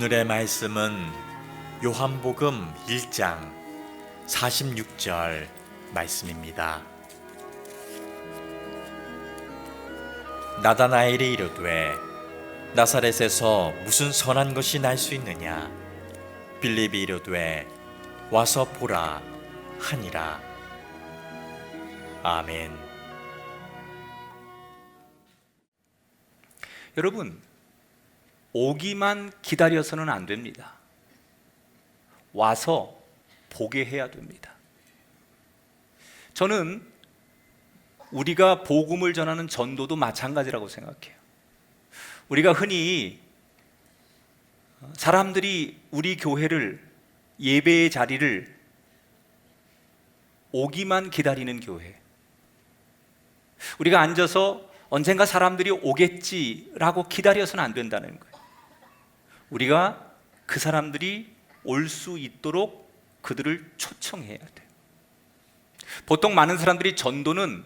오늘의 말씀은 요한복음 1장 46절 말씀입니다. 나다나엘이 이르되 나사렛에서 무슨 선한 것이 날 수 있느냐? 빌립이 이르되 와서 보라 하니라. 아멘. 여러분, 오기만 기다려서는 안 됩니다. 와서 보게 해야 됩니다. 저는 우리가 복음을 전하는 전도도 마찬가지라고 생각해요. 우리가 흔히 사람들이 우리 교회를, 예배의 자리를 오기만 기다리는 교회, 우리가 앉아서 언젠가 사람들이 오겠지라고 기다려서는 안 된다는 거예요. 우리가 그 사람들이 올 수 있도록 그들을 초청해야 돼요. 보통 많은 사람들이 전도는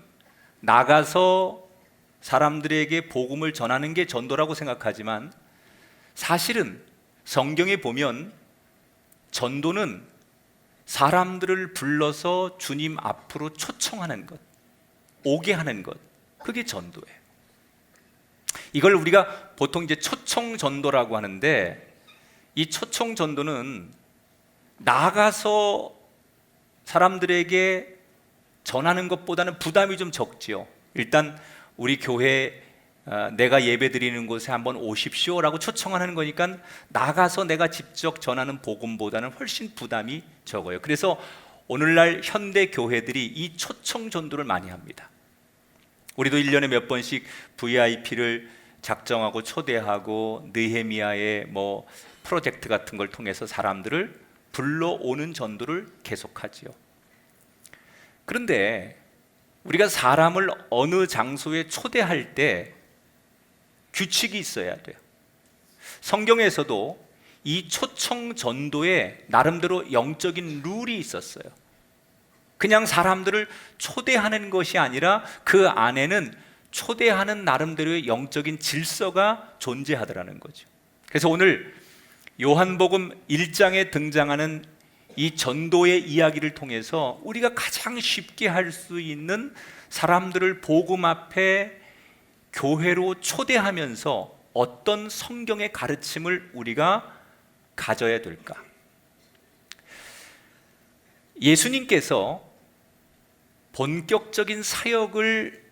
나가서 사람들에게 복음을 전하는 게 전도라고 생각하지만, 사실은 성경에 보면 전도는 사람들을 불러서 주님 앞으로 초청하는 것, 오게 하는 것, 그게 전도예요. 이걸 우리가 보통 이제 초청 전도라고 하는데, 이 초청 전도는 나가서 사람들에게 전하는 것보다는 부담이 좀 적지요. 일단 우리 교회 내가 예배 드리는 곳에 한번 오십시오라고 초청하는 거니까 나가서 내가 직접 전하는 복음보다는 훨씬 부담이 적어요. 그래서 오늘날 현대 교회들이 이 초청 전도를 많이 합니다. 우리도 1년에 몇 번씩 VIP를 작정하고 초대하고 느헤미야의 프로젝트 같은 걸 통해서 사람들을 불러오는 전도를 계속하지요. 그런데 우리가 사람을 어느 장소에 초대할 때 규칙이 있어야 돼요. 성경에서도 이 초청 전도에 나름대로 영적인 룰이 있었어요. 그냥 사람들을 초대하는 것이 아니라 그 안에는 초대하는 나름대로의 영적인 질서가 존재하더라는 거죠. 그래서 오늘 요한복음 1장에 등장하는 이 전도의 이야기를 통해서 우리가 가장 쉽게 할 수 있는 사람들을 복음 앞에 교회로 초대하면서 어떤 성경의 가르침을 우리가 가져야 될까? 예수님께서 본격적인 사역을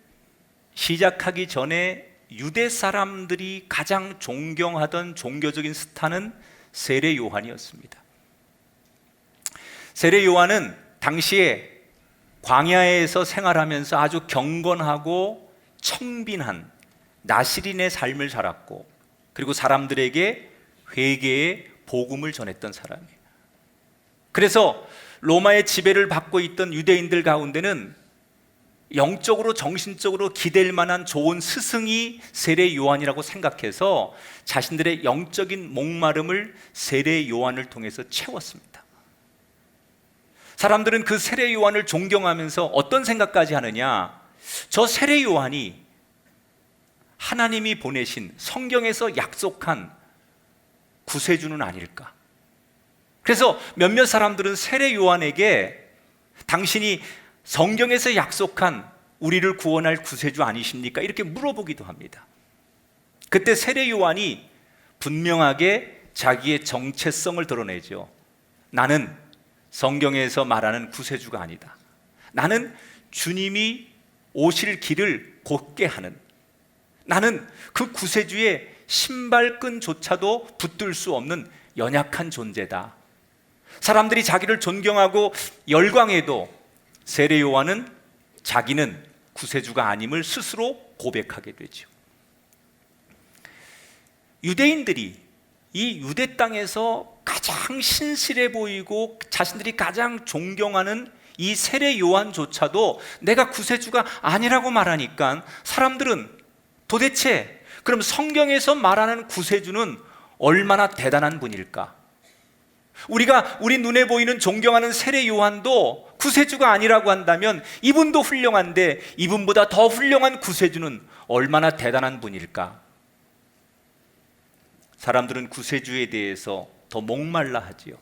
시작하기 전에 유대 사람들이 가장 존경하던 종교적인 스타는 세례 요한이었습니다. 세례 요한은 당시에 광야에서 생활하면서 아주 경건하고 청빈한 나시린의 삶을 살았고, 그리고 사람들에게 회개의 복음을 전했던 사람이에요. 그래서 로마의 지배를 받고 있던 유대인들 가운데는 영적으로 정신적으로 기댈 만한 좋은 스승이 세례 요한이라고 생각해서 자신들의 영적인 목마름을 세례 요한을 통해서 채웠습니다. 사람들은 그 세례 요한을 존경하면서 어떤 생각까지 하느냐, 저 세례 요한이 하나님이 보내신, 성경에서 약속한 구세주는 아닐까. 그래서 몇몇 사람들은 세례 요한에게 당신이 성경에서 약속한 우리를 구원할 구세주 아니십니까? 이렇게 물어보기도 합니다. 그때 세례 요한이 분명하게 자기의 정체성을 드러내죠. 나는 성경에서 말하는 구세주가 아니다. 나는 주님이 오실 길을 곧게 하는, 나는 그 구세주의 신발끈조차도 붙들 수 없는 연약한 존재다. 사람들이 자기를 존경하고 열광해도 세례 요한은 자기는 구세주가 아님을 스스로 고백하게 되죠. 유대인들이 이 유대 땅에서 가장 신실해 보이고 자신들이 가장 존경하는 이 세례 요한조차도 내가 구세주가 아니라고 말하니까 사람들은 도대체 그럼 성경에서 말하는 구세주는 얼마나 대단한 분일까? 우리 눈에 보이는 존경하는 세례 요한도 구세주가 아니라고 한다면 이분도 훌륭한데 이분보다 더 훌륭한 구세주는 얼마나 대단한 분일까? 사람들은 구세주에 대해서 더 목말라 하지요.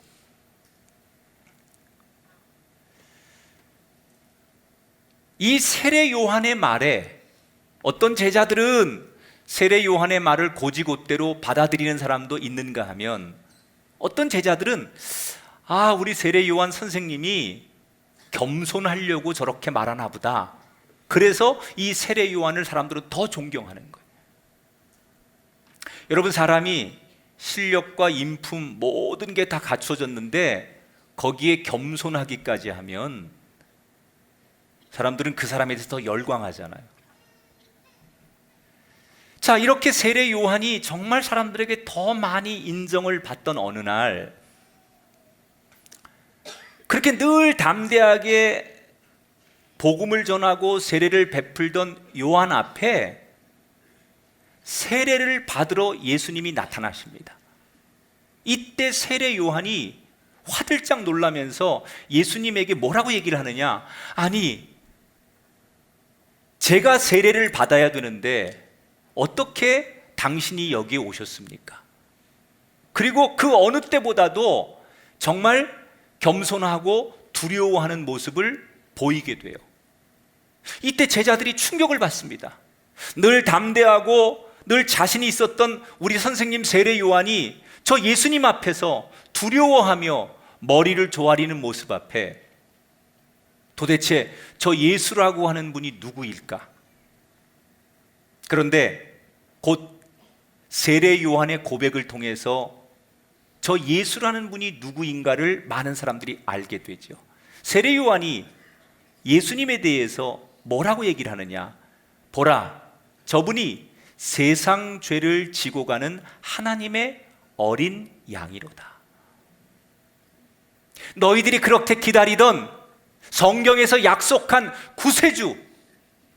이 세례 요한의 말에 어떤 제자들은 세례 요한의 말을 고지곳대로 받아들이는 사람도 있는가 하면, 어떤 제자들은 우리 세례 요한 선생님이 겸손하려고 저렇게 말하나 보다, 그래서 이 세례 요한을 사람들은 더 존경하는 거예요. 여러분, 사람이 실력과 인품 모든 게 다 갖춰졌는데 거기에 겸손하기까지 하면 사람들은 그 사람에 대해서 더 열광하잖아요. 자, 이렇게 세례 요한이 정말 사람들에게 더 많이 인정을 받던 어느 날, 그렇게 늘 담대하게 복음을 전하고 세례를 베풀던 요한 앞에 세례를 받으러 예수님이 나타나십니다. 이때 세례 요한이 화들짝 놀라면서 예수님에게 뭐라고 얘기를 하느냐? 아니, 제가 세례를 받아야 되는데 어떻게 당신이 여기에 오셨습니까? 그리고 그 어느 때보다도 정말 겸손하고 두려워하는 모습을 보이게 돼요. 이때 제자들이 충격을 받습니다. 늘 담대하고 늘 자신이 있었던 우리 선생님 세례 요한이 저 예수님 앞에서 두려워하며 머리를 조아리는 모습 앞에 도대체 저 예수라고 하는 분이 누구일까? 그런데 곧 세례 요한의 고백을 통해서 저 예수라는 분이 누구인가를 많은 사람들이 알게 되죠. 세례 요한이 예수님에 대해서 뭐라고 얘기를 하느냐? 보라, 저분이 세상 죄를 지고 가는 하나님의 어린 양이로다. 너희들이 그렇게 기다리던 성경에서 약속한 구세주,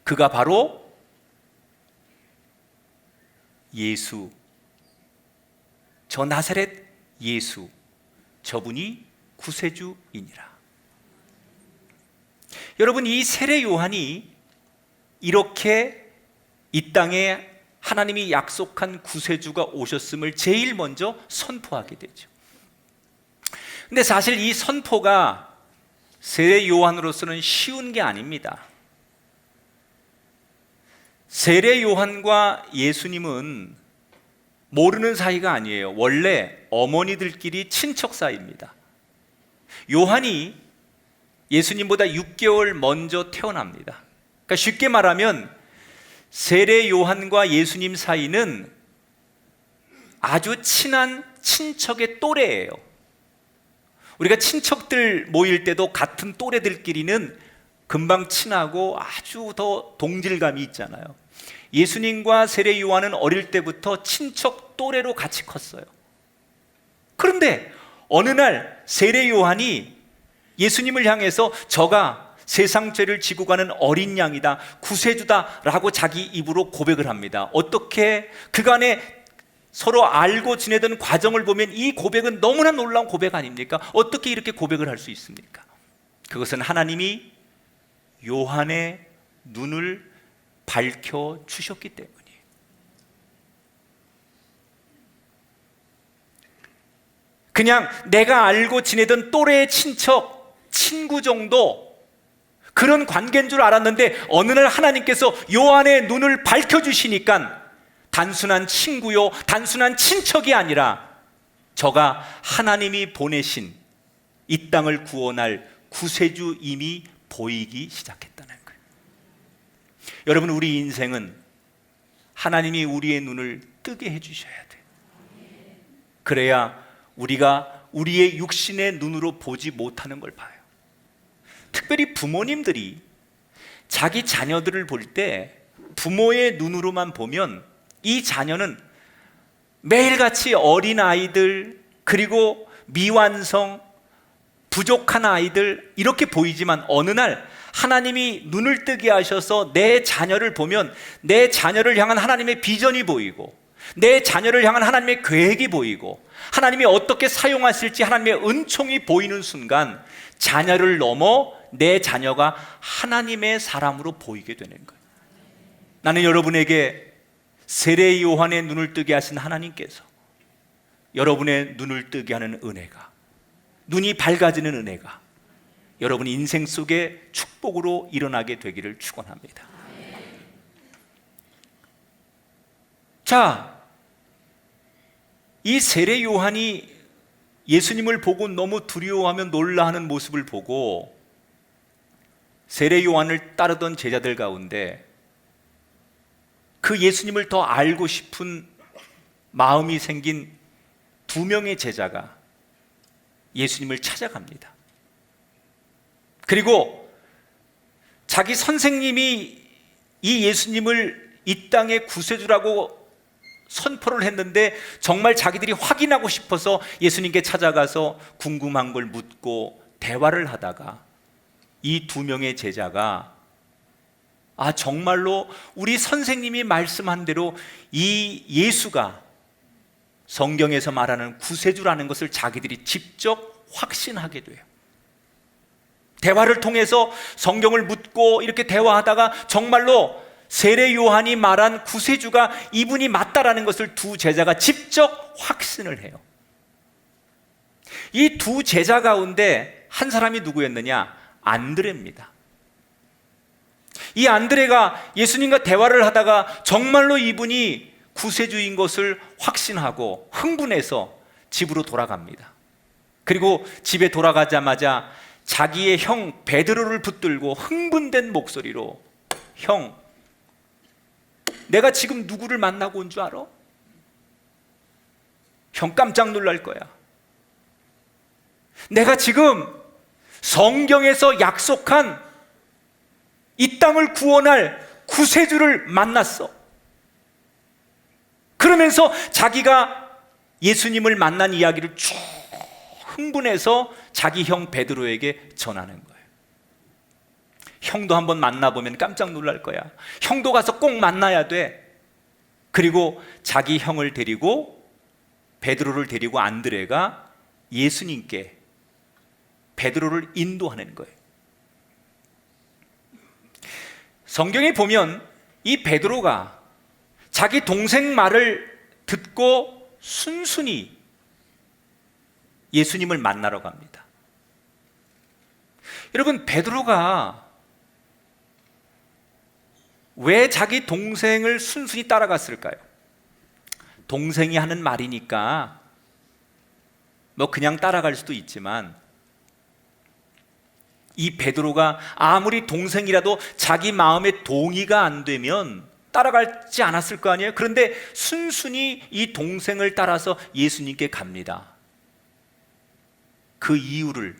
그가 바로 예수, 저 나사렛 예수, 저분이 구세주이니라. 여러분, 이 세례 요한이 이렇게 이 땅에 하나님이 약속한 구세주가 오셨음을 제일 먼저 선포하게 되죠. 근데 사실 이 선포가 세례 요한으로서는 쉬운 게 아닙니다. 세례 요한과 예수님은 모르는 사이가 아니에요. 원래 어머니들끼리 친척 사이입니다. 요한이 예수님보다 6개월 먼저 태어납니다. 그러니까 쉽게 말하면 세례 요한과 예수님 사이는 아주 친한 친척의 또래예요. 우리가 친척들 모일 때도 같은 또래들끼리는 금방 친하고 아주 더 동질감이 있잖아요. 예수님과 세례 요한은 어릴 때부터 친척 또래로 같이 컸어요. 그런데 어느 날 세례 요한이 예수님을 향해서 저가 세상 죄를 지고 가는 어린 양이다, 구세주다 라고 자기 입으로 고백을 합니다. 어떻게 그간에 서로 알고 지내던 과정을 보면 이 고백은 너무나 놀라운 고백 아닙니까? 어떻게 이렇게 고백을 할 수 있습니까? 그것은 하나님이 요한의 눈을 밝혀주셨기 때문이에요. 그냥 내가 알고 지내던 또래의 친척, 친구 정도 그런 관계인 줄 알았는데 어느 날 하나님께서 요한의 눈을 밝혀주시니까 단순한 친구요, 단순한 친척이 아니라 저가 하나님이 보내신 이 땅을 구원할 구세주임이 보이기 시작했다는 거예요. 여러분, 우리 인생은 하나님이 우리의 눈을 뜨게 해주셔야 돼요. 그래야 우리가 우리의 육신의 눈으로 보지 못하는 걸 봐요. 특별히 부모님들이 자기 자녀들을 볼 때 부모의 눈으로만 보면 이 자녀는 매일같이 어린 아이들, 그리고 미완성, 부족한 아이들 이렇게 보이지만 어느 날 하나님이 눈을 뜨게 하셔서 내 자녀를 보면 내 자녀를 향한 하나님의 비전이 보이고 내 자녀를 향한 하나님의 계획이 보이고 하나님이 어떻게 사용하실지 하나님의 은총이 보이는 순간 자녀를 넘어 내 자녀가 하나님의 사람으로 보이게 되는 거예요. 나는 여러분에게 세례 요한의 눈을 뜨게 하신 하나님께서 여러분의 눈을 뜨게 하는 은혜가, 눈이 밝아지는 은혜가 여러분 인생 속에 축복으로 일어나게 되기를 축원합니다. 자, 이 세례 요한이 예수님을 보고 너무 두려워하며 놀라하는 모습을 보고 세례 요한을 따르던 제자들 가운데 그 예수님을 더 알고 싶은 마음이 생긴 2명의 제자가 예수님을 찾아갑니다. 그리고 자기 선생님이 이 예수님을 이 땅의 구세주라고 선포를 했는데 정말 자기들이 확인하고 싶어서 예수님께 찾아가서 궁금한 걸 묻고 대화를 하다가 이 2명의 제자가 정말로 우리 선생님이 말씀한 대로 이 예수가 성경에서 말하는 구세주라는 것을 자기들이 직접 확신하게 돼요. 대화를 통해서 성경을 묻고 이렇게 대화하다가 정말로 세례 요한이 말한 구세주가 이분이 맞다라는 것을 2 제자가 직접 확신을 해요. 이 2 제자 가운데 한 사람이 누구였느냐? 안드레입니다. 이 안드레가 예수님과 대화를 하다가 정말로 이분이 구세주인 것을 확신하고 흥분해서 집으로 돌아갑니다. 그리고 집에 돌아가자마자 자기의 형 베드로를 붙들고 흥분된 목소리로, 형, 내가 지금 누구를 만나고 온 줄 알아? 형 깜짝 놀랄 거야. 내가 지금 성경에서 약속한 이 땅을 구원할 구세주를 만났어. 그러면서 자기가 예수님을 만난 이야기를 쭉 흥분해서 자기 형 베드로에게 전하는 거예요. 형도 한번 만나보면 깜짝 놀랄 거야. 형도 가서 꼭 만나야 돼. 그리고 자기 형을 데리고, 베드로를 데리고 안드레가 예수님께 베드로를 인도하는 거예요. 성경에 보면 이 베드로가 자기 동생 말을 듣고 순순히 예수님을 만나러 갑니다. 여러분, 베드로가 왜 자기 동생을 순순히 따라갔을까요? 동생이 하는 말이니까 뭐 그냥 따라갈 수도 있지만, 이 베드로가 아무리 동생이라도 자기 마음에 동의가 안 되면 따라가지 않았을 거 아니에요? 그런데 순순히 이 동생을 따라서 예수님께 갑니다. 그 이유를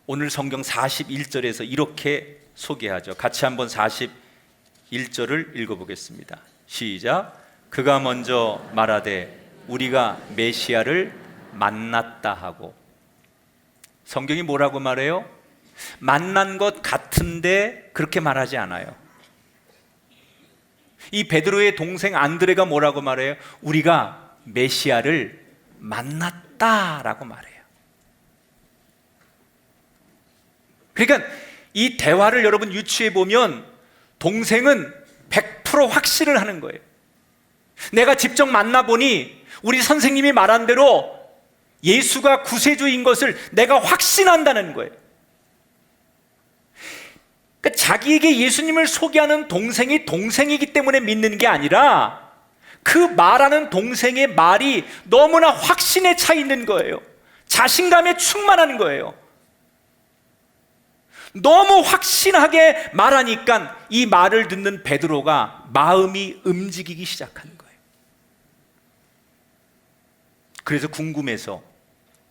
오늘 성경 41절에서 이렇게 소개하죠. 같이 한번 41절을 읽어보겠습니다. 시작. 그가 먼저 말하되 우리가 메시아를 만났다 하고. 성경이 뭐라고 말해요? 만난 것 같은데 그렇게 말하지 않아요. 이 베드로의 동생 안드레가 뭐라고 말해요? 우리가 메시아를 만났다라고 말해요. 그러니까 이 대화를 여러분 유추해 보면 동생은 100% 확신을 하는 거예요. 내가 직접 만나보니 우리 선생님이 말한 대로 예수가 구세주인 것을 내가 확신한다는 거예요. 그러니까 자기에게 예수님을 소개하는 동생이 동생이기 때문에 믿는 게 아니라 그 말하는 동생의 말이 너무나 확신에 차 있는 거예요. 자신감에 충만한 거예요. 너무 확신하게 말하니까 이 말을 듣는 베드로가 마음이 움직이기 시작하는 거예요. 그래서 궁금해서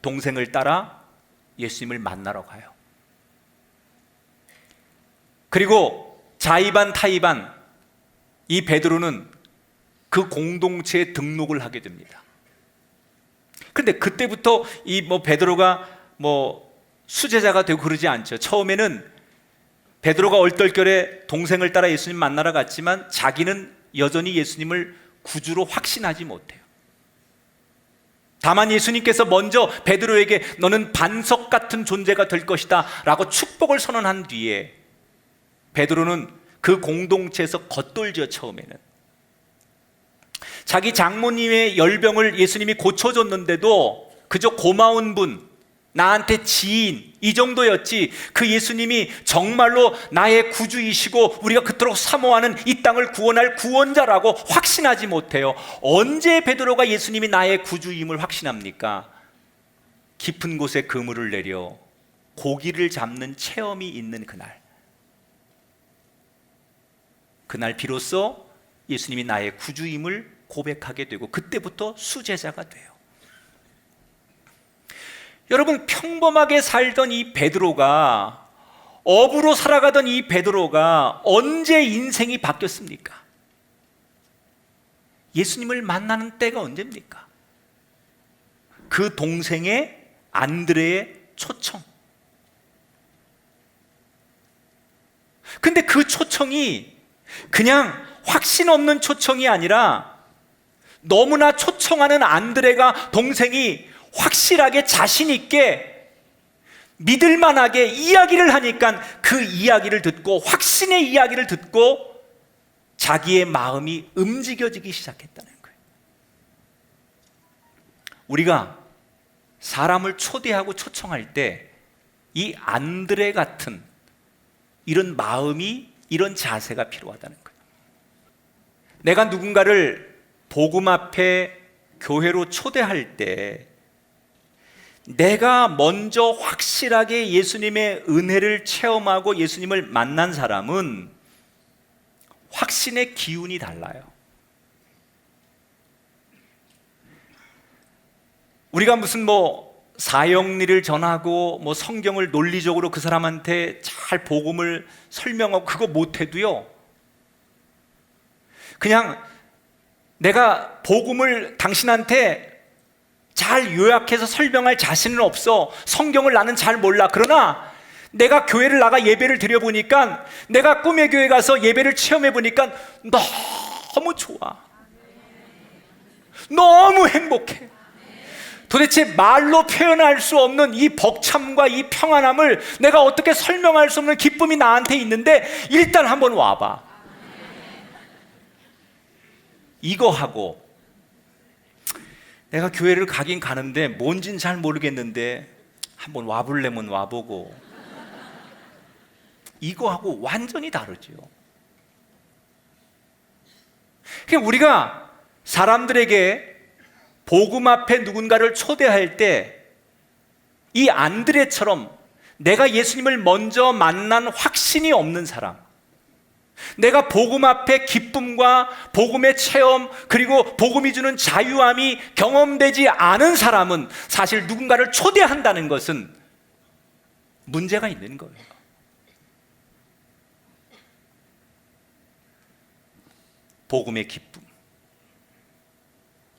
동생을 따라 예수님을 만나러 가요. 그리고 자의반 타의반 이 베드로는 그 공동체에 등록을 하게 됩니다. 그런데 그때부터 이 베드로가 수제자가 되고 그러지 않죠. 처음에는 베드로가 얼떨결에 동생을 따라 예수님 만나러 갔지만 자기는 여전히 예수님을 구주로 확신하지 못해요. 다만 예수님께서 먼저 베드로에게 너는 반석 같은 존재가 될 것이다 라고 축복을 선언한 뒤에 베드로는 그 공동체에서 겉돌죠. 처음에는 자기 장모님의 열병을 예수님이 고쳐줬는데도 그저 고마운 분, 나한테 지인 이 정도였지, 그 예수님이 정말로 나의 구주이시고 우리가 그토록 사모하는 이 땅을 구원할 구원자라고 확신하지 못해요. 언제 베드로가 예수님이 나의 구주임을 확신합니까? 깊은 곳에 그물을 내려 고기를 잡는 체험이 있는 그날 비로소 예수님이 나의 구주임을 고백하게 되고 그때부터 수제자가 돼요. 여러분, 평범하게 살던 이 베드로가, 업으로 살아가던 이 베드로가 언제 인생이 바뀌었습니까? 예수님을 만나는 때가 언제입니까? 그 동생의 안드레의 초청. 근데 그 초청이 그냥 확신 없는 초청이 아니라 너무나 초청하는 안드레가, 동생이 확실하게 자신 있게 믿을 만하게 이야기를 하니까 그 이야기를 듣고, 확신의 이야기를 듣고 자기의 마음이 움직여지기 시작했다는 거예요. 우리가 사람을 초대하고 초청할 때 이 안드레 같은 이런 마음이, 이런 자세가 필요하다는 거예요. 내가 누군가를 복음 앞에 교회로 초대할 때 내가 먼저 확실하게 예수님의 은혜를 체험하고 예수님을 만난 사람은 확신의 기운이 달라요. 우리가 무슨 사형리를 전하고 성경을 논리적으로 그 사람한테 잘 복음을 설명하고 그거 못해도요, 그냥 내가 복음을 당신한테 잘 요약해서 설명할 자신은 없어, 성경을 나는 잘 몰라, 그러나 내가 교회를 나가 예배를 드려보니까, 내가 꿈의 교회 가서 예배를 체험해보니까 너무 좋아, 너무 행복해. 도대체 말로 표현할 수 없는 이 벅참과 이 평안함을 내가 어떻게 설명할 수 없는 기쁨이 나한테 있는데 일단 한번 와봐. 이거 하고, 내가 교회를 가긴 가는데 뭔진 잘 모르겠는데 한번 와볼래면 와보고, 이거 하고 완전히 다르죠. 그러니까 우리가 사람들에게 복음 앞에 누군가를 초대할 때 이 안드레처럼 내가 예수님을 먼저 만난 확신이 없는 사람, 내가 복음 앞에 기쁨과 복음의 체험, 그리고 복음이 주는 자유함이 경험되지 않은 사람은 사실 누군가를 초대한다는 것은 문제가 있는 거예요. 복음의 기쁨,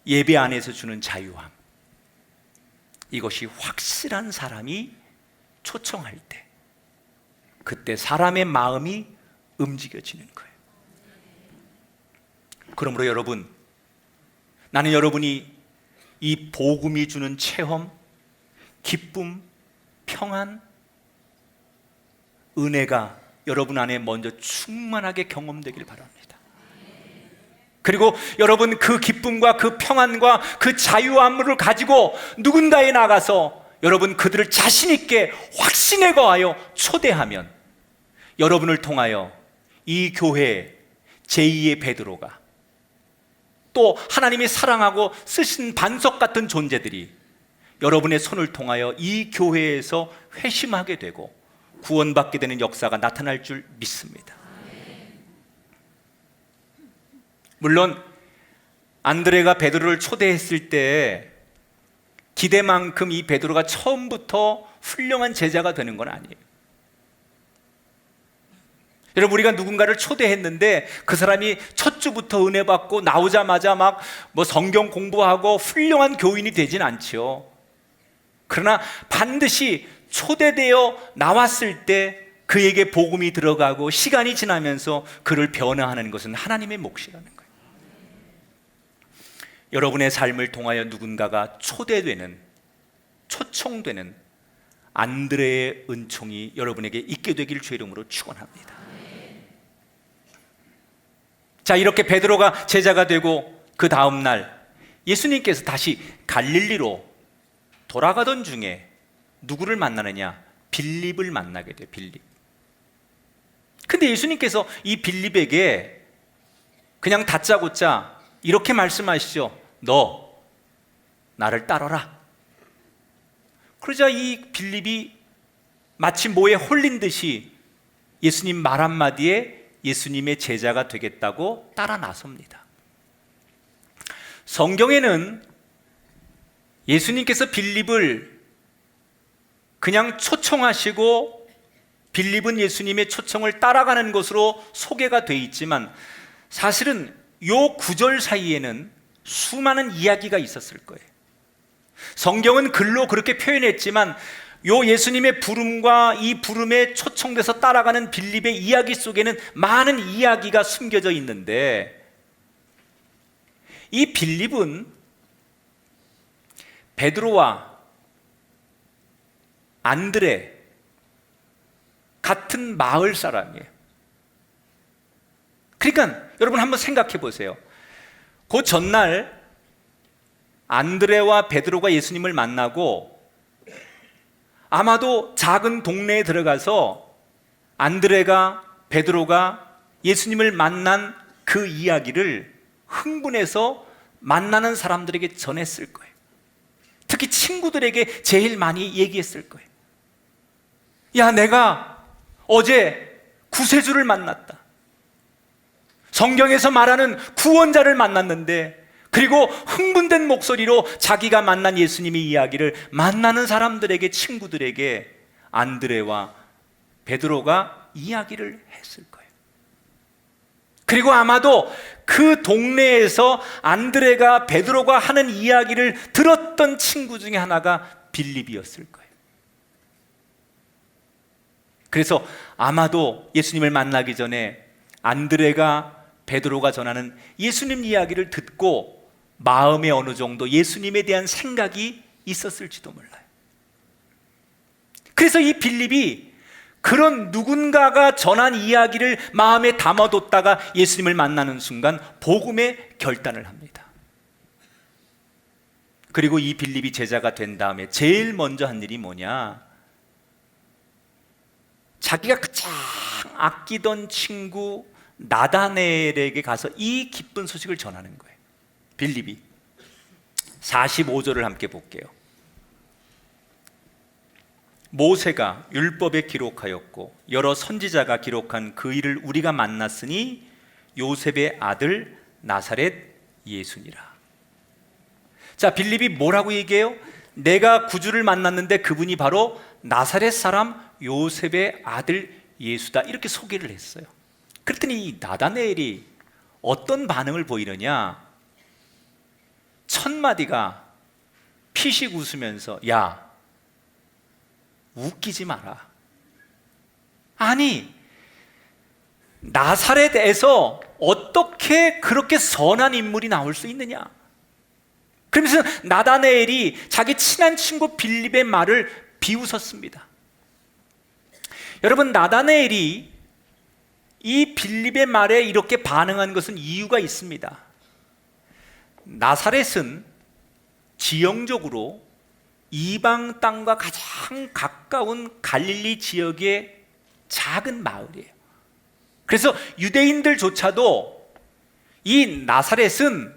예배 안에서 주는 자유함, 이것이 확실한 사람이 초청할 때, 그때 사람의 마음이 움직여지는 거예요. 그러므로 여러분, 나는 여러분이 이 복음이 주는 체험, 기쁨, 평안, 은혜가 여러분 안에 먼저 충만하게 경험되길 바랍니다. 그리고 여러분 그 기쁨과 그 평안과 그 자유함을 가지고 누군가에 나가서 여러분 그들을 자신 있게 확신에 거하여 초대하면 여러분을 통하여 이 교회 제2의 베드로가, 또 하나님이 사랑하고 쓰신 반석 같은 존재들이 여러분의 손을 통하여 이 교회에서 회심하게 되고 구원받게 되는 역사가 나타날 줄 믿습니다. 물론 안드레가 베드로를 초대했을 때 기대만큼 이 베드로가 처음부터 훌륭한 제자가 되는 건 아니에요. 여러분, 우리가 누군가를 초대했는데 그 사람이 첫 주부터 은혜 받고 나오자마자 막 성경 공부하고 훌륭한 교인이 되진 않죠. 그러나 반드시 초대되어 나왔을 때 그에게 복음이 들어가고 시간이 지나면서 그를 변화하는 것은 하나님의 몫이라는 거예요. 여러분의 삶을 통하여 누군가가 초대되는, 초청되는 안드레의 은총이 여러분에게 있게 되길 주의 이름으로 축원합니다. 자, 이렇게 베드로가 제자가 되고 그 다음 날 예수님께서 다시 갈릴리로 돌아가던 중에 누구를 만나느냐? 빌립을 만나게 돼요. 빌립. 근데 예수님께서 이 빌립에게 그냥 다짜고짜 이렇게 말씀하시죠. 너 나를 따라라. 그러자 이 빌립이 마치 뭐에 홀린 듯이 예수님 말 한마디에 예수님의 제자가 되겠다고 따라 나섭니다. 성경에는 예수님께서 빌립을 그냥 초청하시고 빌립은 예수님의 초청을 따라가는 것으로 소개가 돼 있지만 사실은 요 구절 사이에는 수많은 이야기가 있었을 거예요. 성경은 글로 그렇게 표현했지만 요 예수님의 부름과 이 부름에 초청돼서 따라가는 빌립의 이야기 속에는 많은 이야기가 숨겨져 있는데 이 빌립은 베드로와 안드레 같은 마을 사람이에요. 그러니까 여러분 한번 생각해 보세요. 그 전날 안드레와 베드로가 예수님을 만나고 아마도 작은 동네에 들어가서 안드레가 베드로가 예수님을 만난 그 이야기를 흥분해서 만나는 사람들에게 전했을 거예요. 특히 친구들에게 제일 많이 얘기했을 거예요. 야, 내가 어제 구세주를 만났다. 성경에서 말하는 구원자를 만났는데, 그리고 흥분된 목소리로 자기가 만난 예수님의 이야기를 만나는 사람들에게, 친구들에게 안드레와 베드로가 이야기를 했을 거예요. 그리고 아마도 그 동네에서 안드레가 베드로가 하는 이야기를 들었던 친구 중에 하나가 빌립이었을 거예요. 그래서 아마도 예수님을 만나기 전에 안드레가 베드로가 전하는 예수님 이야기를 듣고 마음에 어느 정도 예수님에 대한 생각이 있었을지도 몰라요. 그래서 이 빌립이 그런 누군가가 전한 이야기를 마음에 담아뒀다가 예수님을 만나는 순간 복음의 결단을 합니다. 그리고 이 빌립이 제자가 된 다음에 제일 먼저 한 일이 뭐냐? 자기가 가장 아끼던 친구 나다나엘에게 가서 이 기쁜 소식을 전하는 거예요. 빌립이. 45절을 함께 볼게요. 모세가 율법에 기록하였고 여러 선지자가 기록한 그 일을 우리가 만났으니 요셉의 아들 나사렛 예수니라. 자, 빌립이 뭐라고 얘기해요? 내가 구주를 만났는데 그분이 바로 나사렛 사람 요셉의 아들 예수다, 이렇게 소개를 했어요. 그랬더니 이 나다나엘이 어떤 반응을 보이느냐? 첫 마디가 피식 웃으면서, 야, 웃기지 마라. 아니, 나사렛에서 어떻게 그렇게 선한 인물이 나올 수 있느냐? 그러면서 나다나엘이 자기 친한 친구 빌립의 말을 비웃었습니다. 여러분, 나다나엘이 이 빌립의 말에 이렇게 반응한 것은 이유가 있습니다. 나사렛은 지형적으로 이방 땅과 가장 가까운 갈릴리 지역의 작은 마을이에요. 그래서 유대인들조차도 이 나사렛은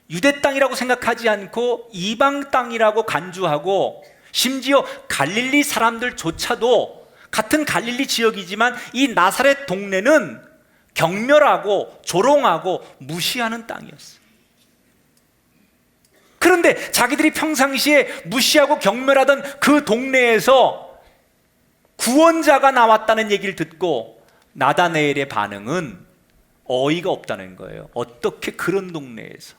유대 땅이라고 생각하지 않고 이방 땅이라고 간주하고, 심지어 갈릴리 사람들조차도 같은 갈릴리 지역이지만 이 나사렛 동네는 경멸하고 조롱하고 무시하는 땅이었어요. 그런데 자기들이 평상시에 무시하고 경멸하던 그 동네에서 구원자가 나왔다는 얘기를 듣고 나다나엘의 반응은 어이가 없다는 거예요. 어떻게 그런 동네에서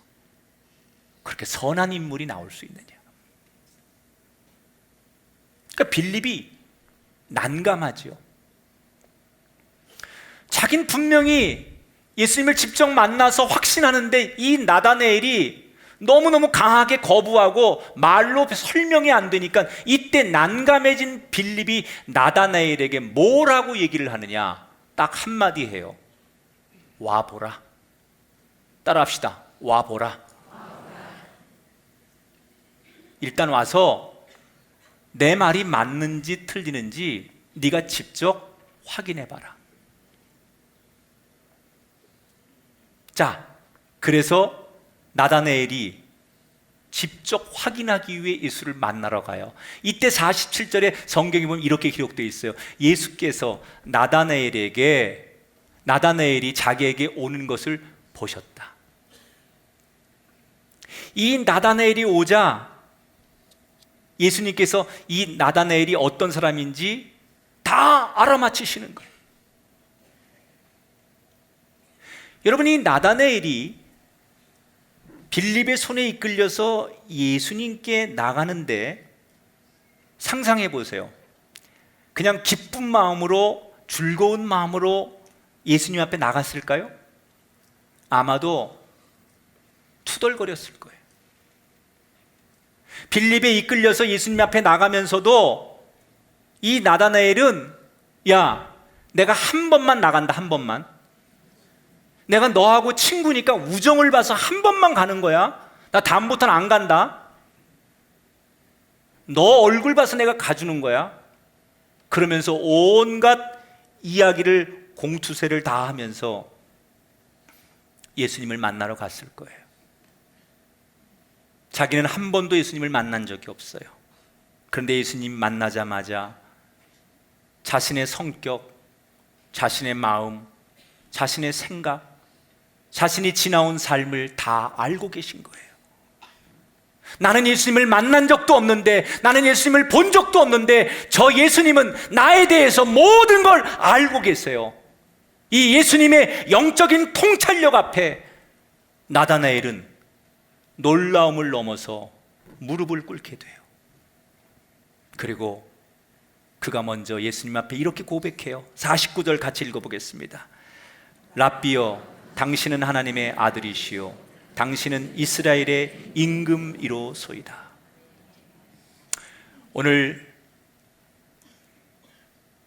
그렇게 선한 인물이 나올 수 있느냐. 그러니까 빌립이 난감하죠. 자긴 분명히 예수님을 직접 만나서 확신하는데 이 나다나엘이 너무너무 강하게 거부하고 말로 설명이 안 되니까 이때 난감해진 빌립이 나다나엘에게 뭐라고 얘기를 하느냐? 딱 한마디 해요. 와보라. 따라합시다. 와보라. 일단 와서 내 말이 맞는지 틀리는지 네가 직접 확인해 봐라. 자, 그래서 나다나엘이 직접 확인하기 위해 예수를 만나러 가요. 이때 47절에 성경에 보면 이렇게 기록되어 있어요. 예수께서 나다나엘이 자기에게 오는 것을 보셨다. 이 나다나엘이 오자 예수님께서 이 나다나엘이 어떤 사람인지 다 알아맞히시는 거예요. 여러분, 이 나다나엘이 빌립의 손에 이끌려서 예수님께 나가는데 상상해 보세요. 그냥 기쁜 마음으로, 즐거운 마음으로 예수님 앞에 나갔을까요? 아마도 투덜거렸을 거예요. 빌립에 이끌려서 예수님 앞에 나가면서도 이 나다나엘은, 야, 내가 한 번만 나간다, 한 번만. 내가 너하고 친구니까 우정을 봐서 한 번만 가는 거야. 나 다음부터는 안 간다. 너 얼굴 봐서 내가 가주는 거야. 그러면서 온갖 이야기를, 공투세를 다 하면서 예수님을 만나러 갔을 거예요. 자기는 한 번도 예수님을 만난 적이 없어요. 그런데 예수님 만나자마자 자신의 성격, 자신의 마음, 자신의 생각, 자신이 지나온 삶을 다 알고 계신 거예요. 나는 예수님을 만난 적도 없는데, 나는 예수님을 본 적도 없는데 저 예수님은 나에 대해서 모든 걸 알고 계세요. 이 예수님의 영적인 통찰력 앞에 나다나엘은 놀라움을 넘어서 무릎을 꿇게 돼요. 그리고 그가 먼저 예수님 앞에 이렇게 고백해요. 49절 같이 읽어보겠습니다. 랍비여, 당신은 하나님의 아들이시요 당신은 이스라엘의 임금이로소이다. 오늘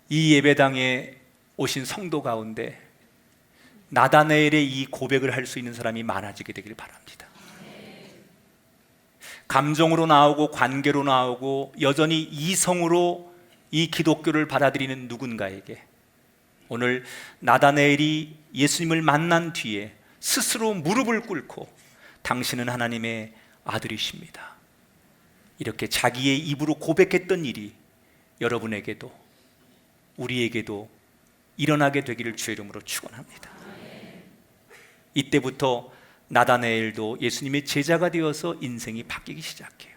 이 예배당에 오신 성도 가운데 나다나엘의 이 고백을 할 수 있는 사람이 많아지게 되길 바랍니다. 감정으로 나오고 관계로 나오고 여전히 이성으로 이 기독교를 받아들이는 누군가에게 오늘 나다나엘이 예수님을 만난 뒤에 스스로 무릎을 꿇고 당신은 하나님의 아들이십니다, 이렇게 자기의 입으로 고백했던 일이 여러분에게도 우리에게도 일어나게 되기를 주의 이름으로 축원합니다. 이때부터 나다나엘도 예수님의 제자가 되어서 인생이 바뀌기 시작해요.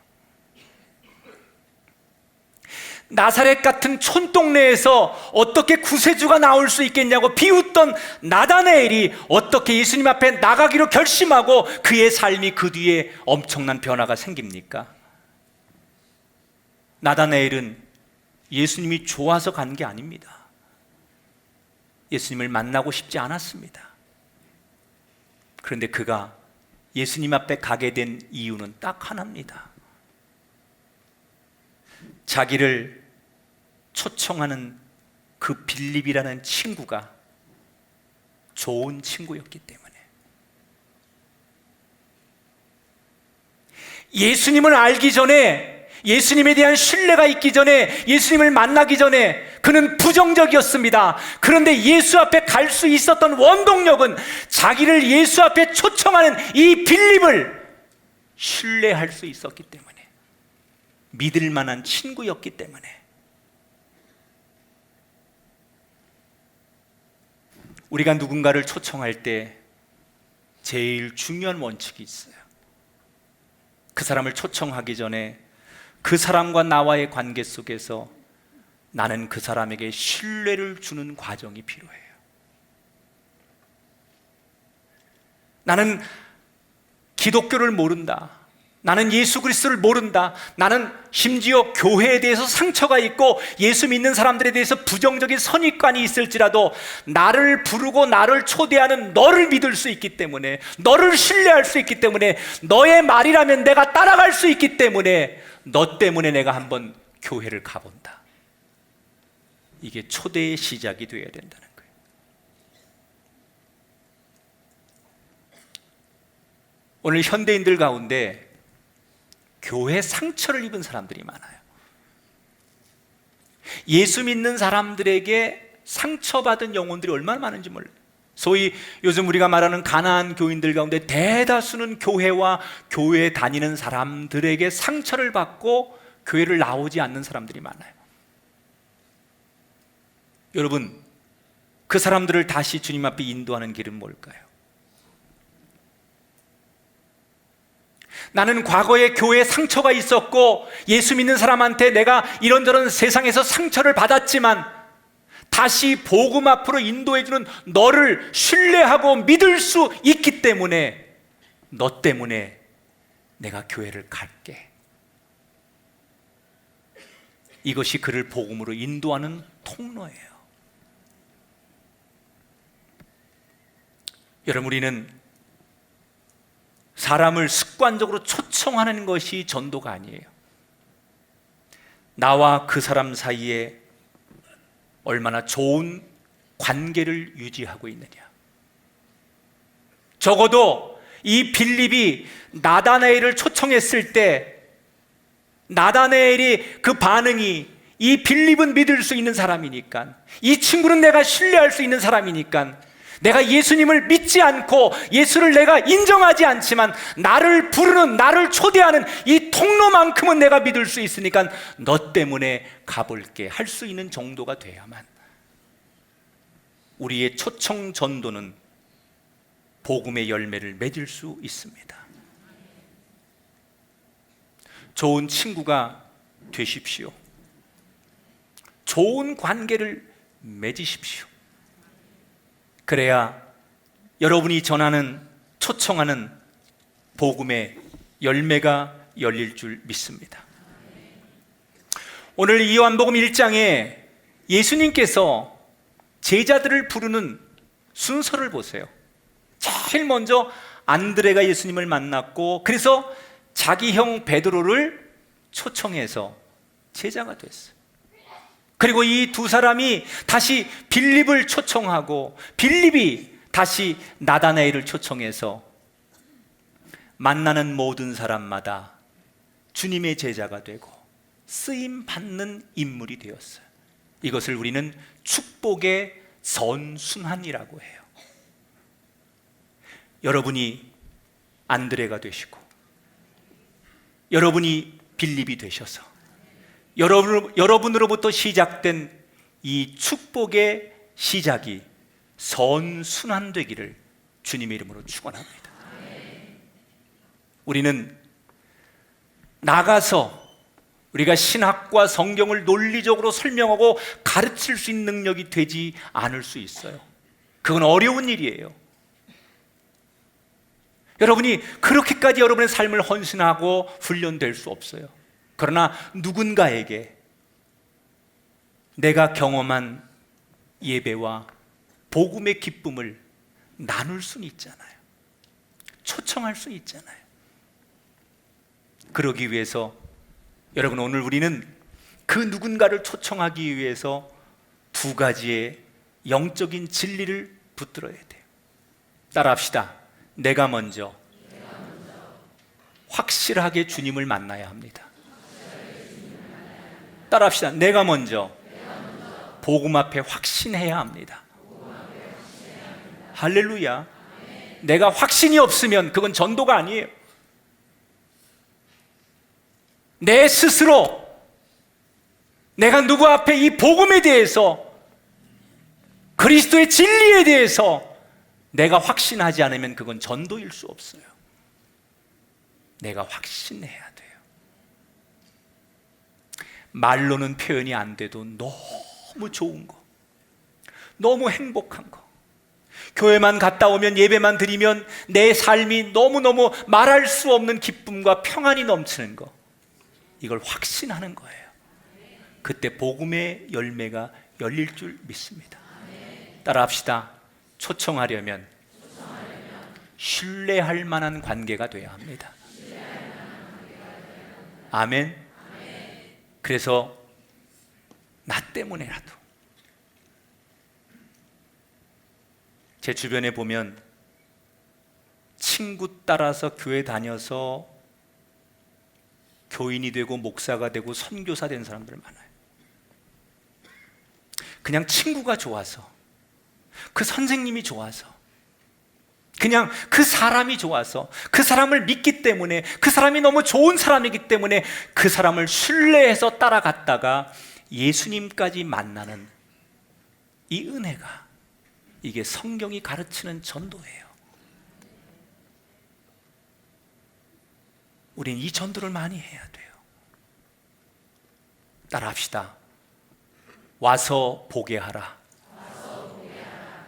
나사렛 같은 촌동네에서 어떻게 구세주가 나올 수 있겠냐고 비웃던 나다나엘이 어떻게 예수님 앞에 나가기로 결심하고 그의 삶이 그 뒤에 엄청난 변화가 생깁니까? 나다나엘은 예수님이 좋아서 간 게 아닙니다. 예수님을 만나고 싶지 않았습니다. 그런데 그가 예수님 앞에 가게 된 이유는 딱 하나입니다. 자기를 초청하는 그 빌립이라는 친구가 좋은 친구였기 때문에, 예수님을 알기 전에, 예수님에 대한 신뢰가 있기 전에, 예수님을 만나기 전에 그는 부정적이었습니다. 그런데 예수 앞에 갈 수 있었던 원동력은 자기를 예수 앞에 초청하는 이 빌립을 신뢰할 수 있었기 때문에, 믿을 만한 친구였기 때문에. 우리가 누군가를 초청할 때 제일 중요한 원칙이 있어요. 그 사람을 초청하기 전에 그 사람과 나와의 관계 속에서 나는 그 사람에게 신뢰를 주는 과정이 필요해요. 나는 기독교를 모른다, 나는 예수 그리스도를 모른다, 나는 심지어 교회에 대해서 상처가 있고 예수 믿는 사람들에 대해서 부정적인 선입관이 있을지라도 나를 부르고 나를 초대하는 너를 믿을 수 있기 때문에, 너를 신뢰할 수 있기 때문에, 너의 말이라면 내가 따라갈 수 있기 때문에 너 때문에 내가 한번 교회를 가본다. 이게 초대의 시작이 되어야 된다는 거예요. 오늘 현대인들 가운데 교회 상처를 입은 사람들이 많아요. 예수 믿는 사람들에게 상처받은 영혼들이 얼마나 많은지 몰라요. 소위 요즘 우리가 말하는 가난한 교인들 가운데 대다수는 교회와 교회에 다니는 사람들에게 상처를 받고 교회를 나오지 않는 사람들이 많아요. 여러분, 그 사람들을 다시 주님 앞에 인도하는 길은 뭘까요? 나는 과거에 교회에 상처가 있었고 예수 믿는 사람한테 내가 이런저런 세상에서 상처를 받았지만 다시 복음 앞으로 인도해주는 너를 신뢰하고 믿을 수 있기 때문에 너 때문에 내가 교회를 갈게. 이것이 그를 복음으로 인도하는 통로예요. 여러분, 우리는 사람을 습관적으로 초청하는 것이 전도가 아니에요. 나와 그 사람 사이에 얼마나 좋은 관계를 유지하고 있느냐. 적어도 이 빌립이 나다나엘을 초청했을 때 나다나엘이 그 반응이, 이 빌립은 믿을 수 있는 사람이니까, 이 친구는 내가 신뢰할 수 있는 사람이니까, 내가 예수님을 믿지 않고 예수를 내가 인정하지 않지만 나를 부르는, 나를 초대하는 이 통로만큼은 내가 믿을 수 있으니까 너 때문에 가볼게 할 수 있는 정도가 돼야만 우리의 초청 전도는 복음의 열매를 맺을 수 있습니다. 좋은 친구가 되십시오. 좋은 관계를 맺으십시오. 그래야 여러분이 전하는, 초청하는 복음의 열매가 열릴 줄 믿습니다. 오늘 이 요한복음 1장에 예수님께서 제자들을 부르는 순서를 보세요. 제일 먼저 안드레가 예수님을 만났고, 그래서 자기 형 베드로를 초청해서 제자가 됐어요. 그리고 이 두 사람이 다시 빌립을 초청하고 빌립이 다시 나다나엘을 초청해서 만나는 모든 사람마다 주님의 제자가 되고 쓰임 받는 인물이 되었어요. 이것을 우리는 축복의 선순환이라고 해요. 여러분이 안드레가 되시고 여러분이 빌립이 되셔서 여러분으로부터 시작된 이 축복의 시작이 선순환되기를 주님의 이름으로 축원합니다. 우리는 나가서 우리가 신학과 성경을 논리적으로 설명하고 가르칠 수 있는 능력이 되지 않을 수 있어요. 그건 어려운 일이에요. 여러분이 그렇게까지 여러분의 삶을 헌신하고 훈련될 수 없어요. 그러나 누군가에게 내가 경험한 예배와 복음의 기쁨을 나눌 수는 있잖아요. 초청할 수 있잖아요. 그러기 위해서 여러분, 오늘 우리는 그 누군가를 초청하기 위해서 두 가지의 영적인 진리를 붙들어야 돼요. 따라합시다. 내가 먼저 확실하게 주님을 만나야 합니다. 따라합시다. 내가 먼저 복음 앞에 확신해야 합니다. 할렐루야. 내가 확신이 없으면 그건 전도가 아니에요. 내 스스로 내가 누구 앞에 이 복음에 대해서, 그리스도의 진리에 대해서 내가 확신하지 않으면 그건 전도일 수 없어요. 내가 확신해야 돼요. 말로는 표현이 안 돼도 너무 좋은 거, 너무 행복한 거, 교회만 갔다 오면, 예배만 드리면 내 삶이 너무너무 말할 수 없는 기쁨과 평안이 넘치는 거, 이걸 확신하는 거예요. 그때 복음의 열매가 열릴 줄 믿습니다. 따라합시다. 초청하려면 신뢰할 만한 관계가 돼야 합니다. 아멘. 그래서 나 때문에라도, 제 주변에 보면 친구 따라서 교회 다녀서 교인이 되고 목사가 되고 선교사 된 사람들 많아요. 그냥 친구가 좋아서, 그 선생님이 좋아서, 그냥 그 사람이 좋아서, 그 사람을 믿기 때문에, 그 사람이 너무 좋은 사람이기 때문에 그 사람을 신뢰해서 따라갔다가 예수님까지 만나는 이 은혜가, 이게 성경이 가르치는 전도예요. 우린 이 전도를 많이 해야 돼요. 따라합시다. 와서 보게 하라.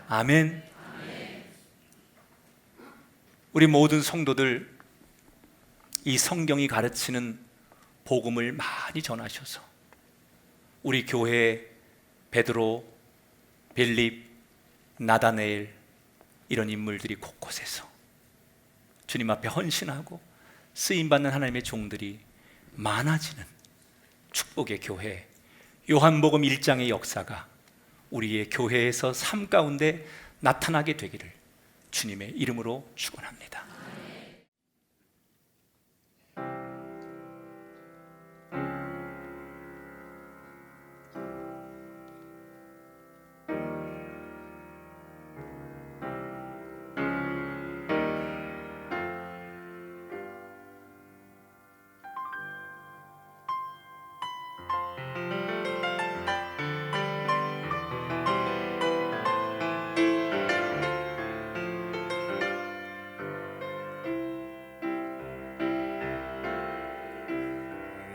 아멘. 우리 모든 성도들, 이 성경이 가르치는 복음을 많이 전하셔서 우리 교회 베드로, 빌립, 나다네엘 이런 인물들이 곳곳에서 주님 앞에 헌신하고 쓰임받는 하나님의 종들이 많아지는 축복의 교회, 요한복음 1장의 역사가 우리의 교회에서 삶 가운데 나타나게 되기를 주님의 이름으로 축원합니다.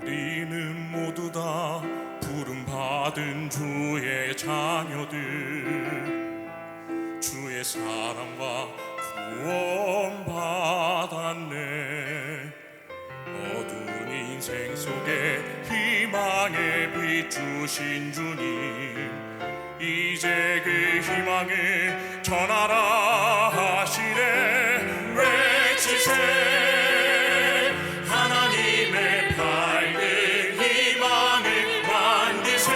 우리는 모두 다 부름받은 주의 자녀들, 주의 사랑과 구원 받았네. 어두운 인생 속에 희망의 빛 주신 주님, 이제 그 희망을 전하라 하시네. 외치세 하나님의 밝은 희망을 만드세.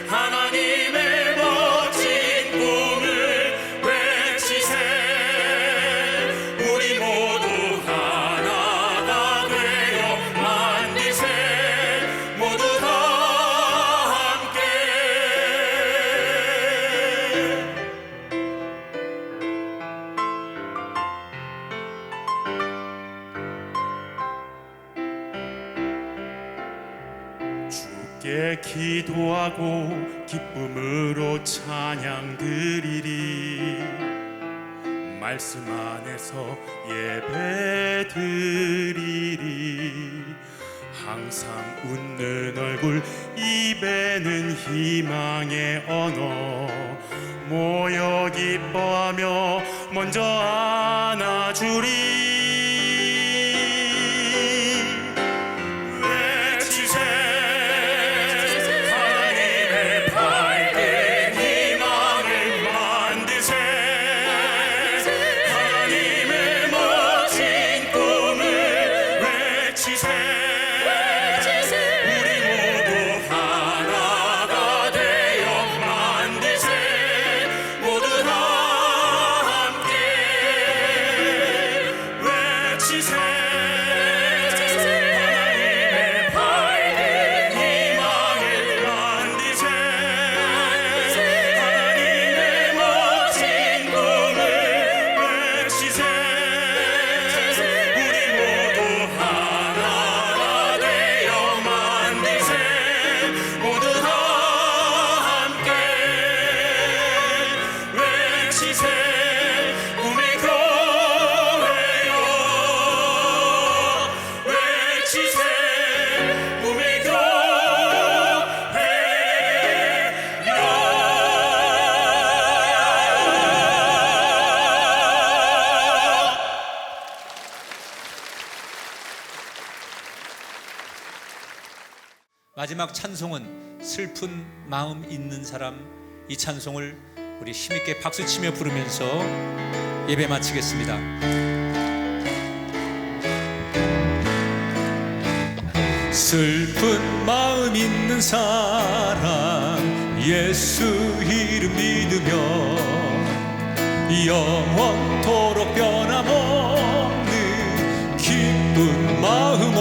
하나님의 멋진 꿈을 외치세. 우리 모두 하나가 되어 만드세. 모두 다 함께. 주께 기도하고 기쁨으로 찬양 드리리. 말씀 안에서 예배 드리리. 항상 웃는 얼굴, 입에는 희망의 언어. 모여 기뻐하며 먼저 안아주리. 외치세 하나님의 밝은 희망을 만드세. 하나님의 멋진 꿈을 외치세. 우리 모두 하나가 되어 만드세. 모두 다 함께 외치세. 하나님의 밝은 희망을 만드세. 하나님의 멋진 꿈을 외치세. 우리 모두 하나가 되어 만드세. 모두 다 함께 외치세. 꿈의 교회여 외치세. 꿈의 교회여. 마지막 찬송은 슬픈 마음 있는 사람, 이 찬송을 우리 힘있게 박수치며 부르면서 예배 마치겠습니다. 슬픈 마음 있는 사람, 예수 이름 믿으며 영원토록 변함없는 기쁜 마음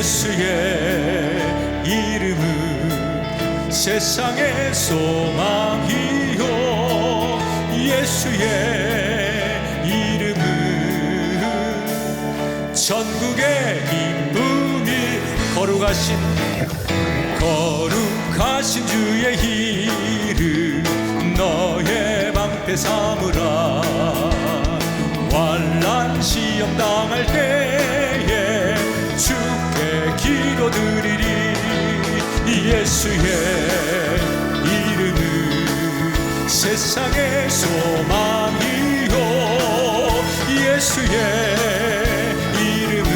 예수의 이름은 세상의 소망이요 예수의 이름은 전국의 기쁨이 거룩하신 주의 이름 너의 방패 삼으라 환난 시험 당할 때에 주께 기도드리리 예수의 이름은 세상의 소망이요 예수의 이름은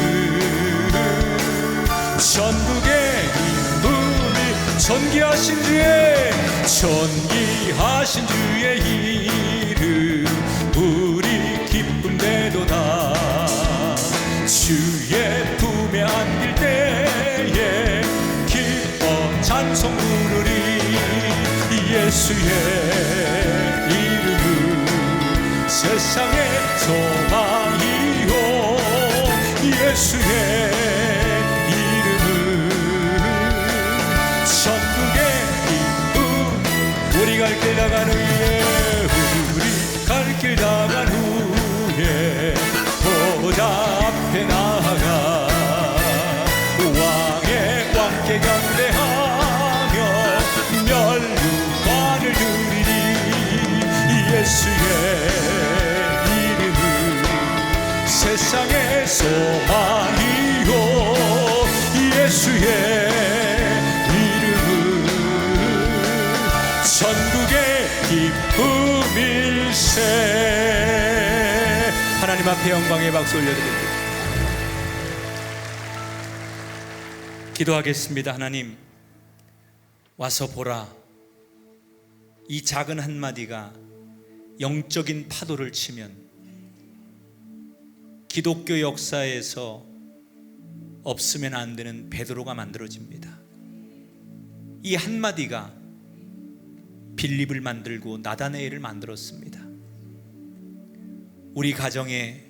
전국의 기쁨이 전기하신 주의 이름 우리 기쁨되도다 주의 품에 안길 때에 기뻐 찬송 부르리 예수의 이름은 세상의 소망이요 예수의 이름은 천국의 기쁨 우리 갈 길 나간 후에 보좌 앞에 나아가 왕께 경배하며 멸류관을 드리리 예수의 이름은 세상의 소망이요 예수의 이름은 전국의 기쁨일세. 하나님 앞에 영광의 박수 올려드립니다. 기도하겠습니다. 하나님, 와서 보라. 이 작은 한마디가 영적인 파도를 치면 기독교 역사에서 없으면 안 되는 베드로가 만들어집니다. 이 한마디가 빌립을 만들고 나다나엘을 만들었습니다. 우리 가정에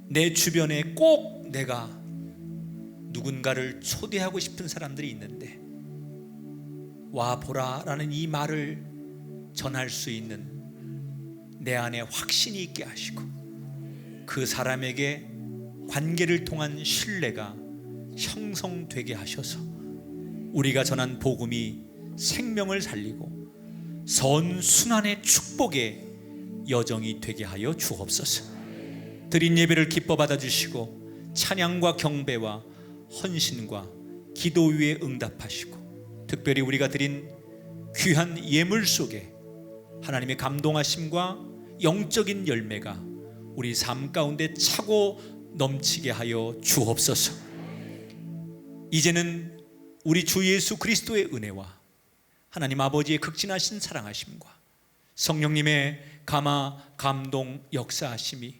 내 주변에 꼭 내가 누군가를 초대하고 싶은 사람들이 있는데 와 보라 라는 이 말을 전할 수 있는 내 안에 확신이 있게 하시고 그 사람에게 관계를 통한 신뢰가 형성되게 하셔서 우리가 전한 복음이 생명을 살리고 선순환의 축복의 여정이 되게 하여 주옵소서. 드린 예배를 기뻐 받아주시고 찬양과 경배와 헌신과 기도 위에 응답하시고 특별히 우리가 드린 귀한 예물 속에 하나님의 감동하심과 영적인 열매가 우리 삶 가운데 차고 넘치게 하여 주옵소서. 이제는 우리 주 예수 그리스도의 은혜와 하나님 아버지의 극진하신 사랑하심과 성령님의 감화 감동 역사하심이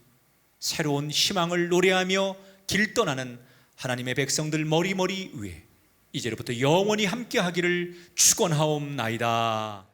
새로운 희망을 노래하며 길 떠나는 하나님의 백성들 머리머리 위에 이제로부터 영원히 함께하기를 축원하옵나이다.